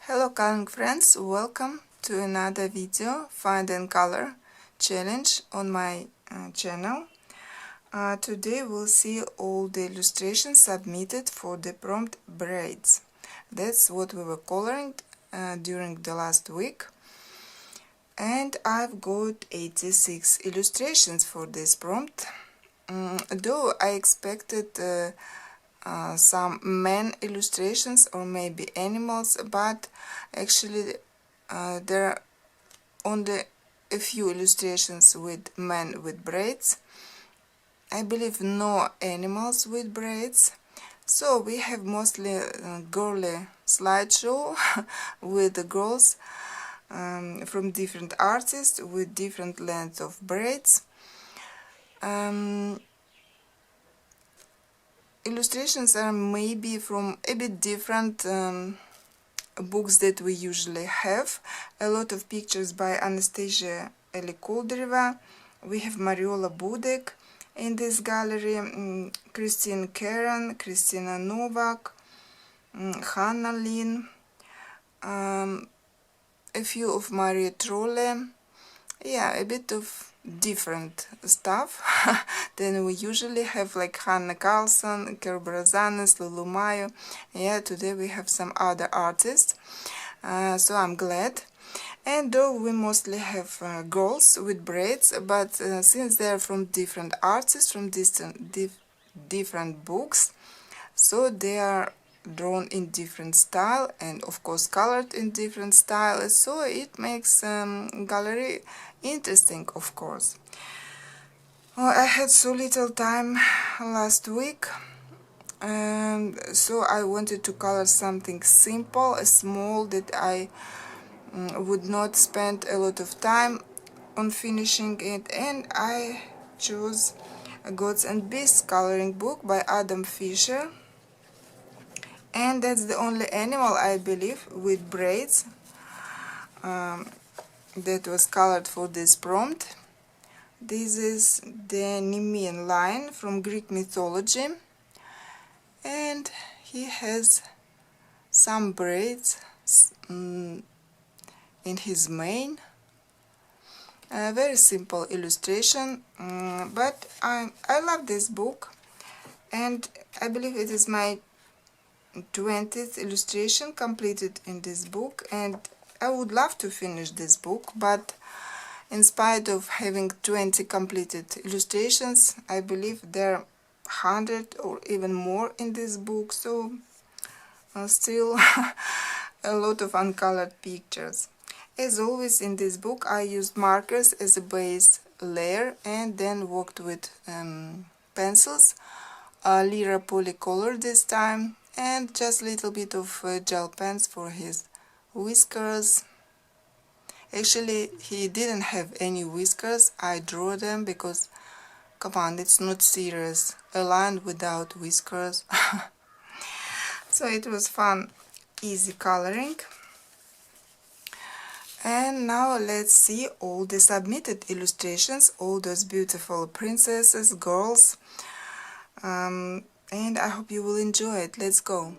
Hello coloring friends, welcome to another video Find and Color challenge on my channel. Today we'll see all the illustrations submitted for the prompt braids. That's what we were coloring during the last week. And I've got 86 illustrations for this prompt. Though I expected some man illustrations or maybe animals, but actually there are only a few illustrations with men with braids. I believe no animals with braids. So we have mostly girly slideshow with the girls from different artists with different lengths of braids. Illustrations are maybe from a bit different books that we usually have. A lot of pictures by Anastasia Elikoldreva. We have Mariola Budek in this gallery, Christine Karen, Christina Novak, Hannah Lynn, a few of Maria Trolle. Yeah, a bit of different stuff than we usually have, like Hanna Carlson, Kerbrazanes, Lulu Mayo. Yeah, today we have some other artists, so I'm glad. And though we mostly have girls with braids, but since they're from different artists, from different books, so they are drawn in different style and of course colored in different style, so it makes gallery interesting, of course. Well, I had so little time last week, and so I wanted to color something simple, small, that I would not spend a lot of time on finishing it, and I chose Gods and Beasts coloring book by Adam Fisher. And that's the only animal, I believe, with braids that was colored for this prompt. This is the Nemean lion from Greek mythology, and he has some braids in his mane. A very simple illustration, but I love this book, and I believe it is my 20th illustration completed in this book, and I would love to finish this book, but in spite of having 20 completed illustrations, I believe there are 100 or even more in this book, so still a lot of uncolored pictures. As always in this book, I used markers as a base layer and then worked with pencils, Lyra Polycolor this time, and just a little bit of gel pens for his whiskers. Actually, he didn't have any whiskers. I drew them because, come on, it's not serious. A lion without whiskers. So it was fun, easy coloring. And now let's see all the submitted illustrations, all those beautiful princesses, girls. And I hope you will enjoy it. Let's go.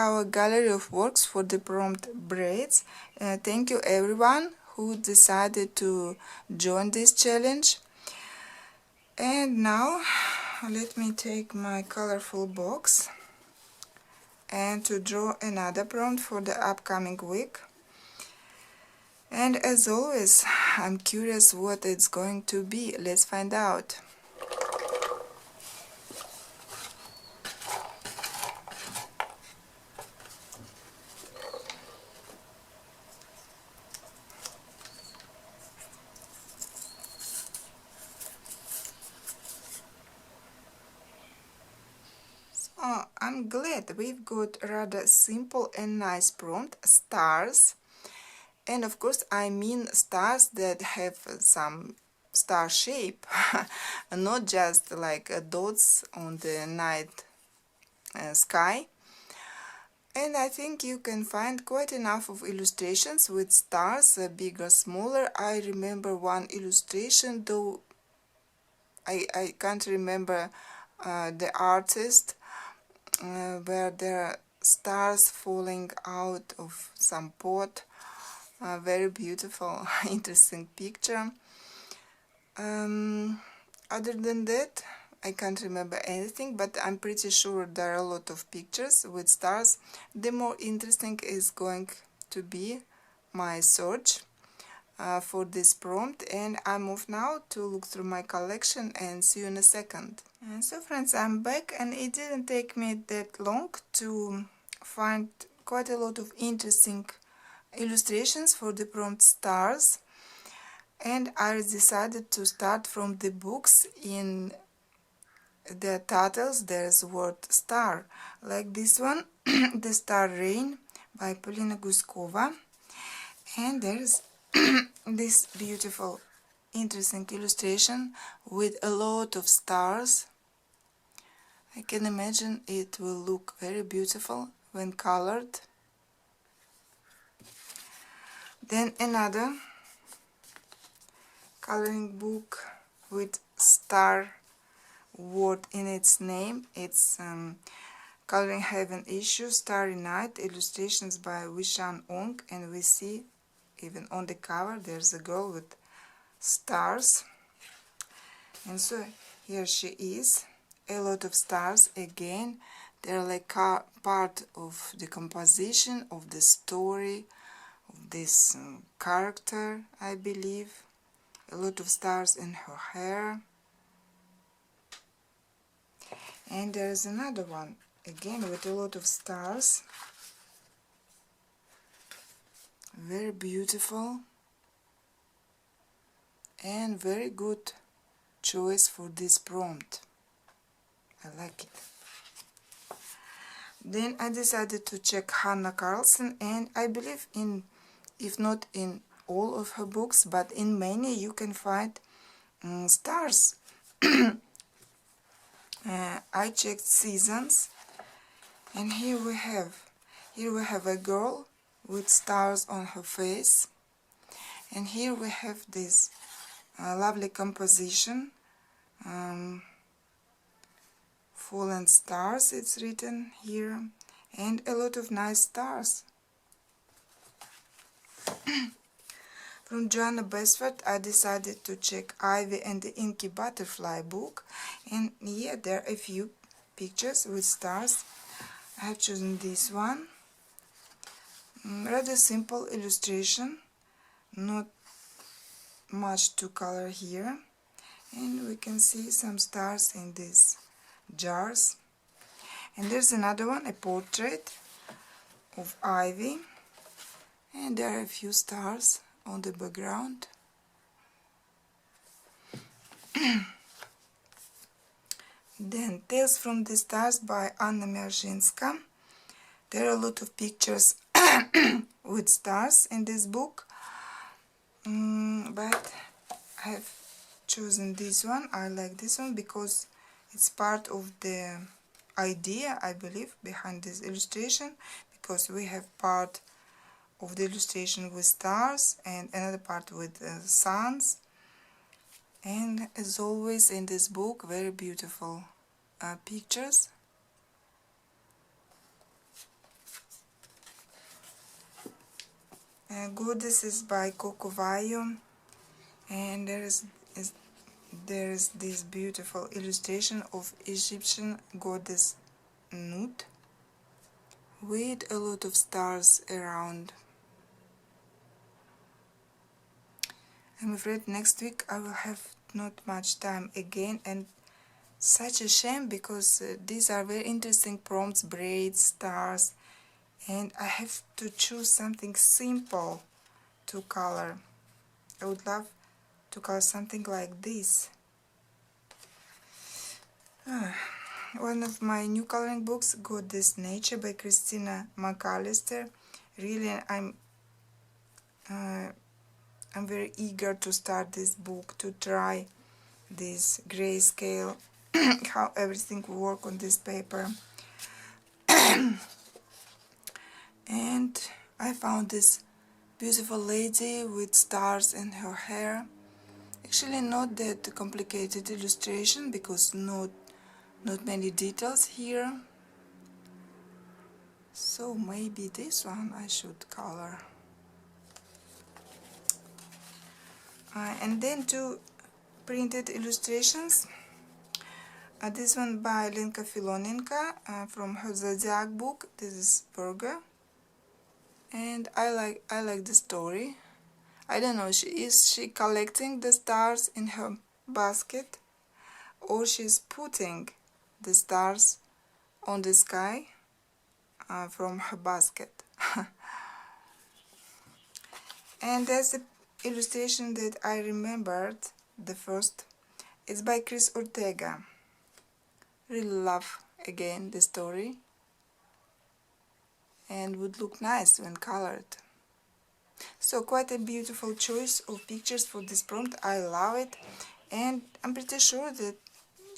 our gallery of works for the prompt braids. Thank you everyone who decided to join this challenge. And now let me take my colorful box and to draw another prompt for the upcoming week. And as always, I'm curious what it's going to be. Let's find out. Oh, I'm glad we've got rather simple and nice prompt, stars. And of course I mean stars that have some star shape, not just like dots on the night sky. And I think you can find quite enough of illustrations with stars, big or smaller. I remember one illustration, though I can't remember the artist, where there are stars falling out of some pot. Very beautiful, interesting picture. Other than that, I can't remember anything, but I'm pretty sure there are a lot of pictures with stars. The more interesting is going to be my search for this prompt, and I move now to look through my collection and see you in a second. And so friends, I'm back, and it didn't take me that long to find quite a lot of interesting illustrations for the prompt stars, and I decided to start from the books. In the titles there's word star, like this one, The Star Rain by Polina Guskova, and there's this beautiful interesting illustration with a lot of stars. I can imagine it will look very beautiful when colored. Then another coloring book with star word in its name. It's Coloring Heaven issue, Starry Night, illustrations by Wishan Ong, and we see even on the cover there's a girl with stars. And so here she is, a lot of stars again. They're like part of the composition of the story of this character, I believe. A lot of stars in her hair. And there's another one again with a lot of stars, very beautiful and very good choice for this prompt. I like it. Then I decided to check Hannah Carlson, and I believe in, if not in all of her books, but in many you can find stars. I checked seasons, and here we have a girl with stars on her face, and here we have this lovely composition, fallen stars, it's written here, and a lot of nice stars. From Joanna Besford, I decided to check Ivy and the Inky Butterfly book, and yeah, there are a few pictures with stars. I have chosen this one. Rather simple illustration, not much to color here, and we can see some stars in these jars. And there's another one, a portrait of Ivy, and there are a few stars on the background. Then Tales from the Stars by Anna Merzhinska. There are a lot of pictures with stars in this book, but I have chosen this one. I like this one because it's part of the idea, I believe, behind this illustration, because we have part of the illustration with stars and another part with suns. And as always in this book, very beautiful pictures. Goddess is by Cocovayo, and there is this beautiful illustration of Egyptian goddess Nut with a lot of stars around. I'm afraid next week I will have not much time again, and such a shame because these are very interesting prompts, braids, stars, and I have to choose something simple to color. I would love to color something like this. One of my new coloring books, Goddess Nature by Christina McAllister. Really, I'm very eager to start this book, to try this grayscale, how everything will work on this paper. And I found this beautiful lady with stars in her hair. Actually not that complicated illustration because not many details here. So maybe this one I should color. And then two printed illustrations. This one by Lenka Filoninka from her Zodiac book. This is Virgo, and I like the story. I don't know, is she collecting the stars in her basket, or she's putting the stars on the sky from her basket. And that's the illustration that I remembered the first. It's by Chris Ortega. Really love again the story, and would look nice when colored. So quite a beautiful choice of pictures for this prompt. I love it, and I'm pretty sure that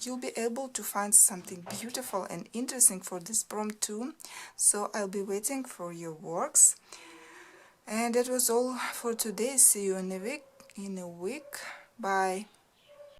you'll be able to find something beautiful and interesting for this prompt too. So I'll be waiting for your works. And that was all for today. See you in a week. Bye.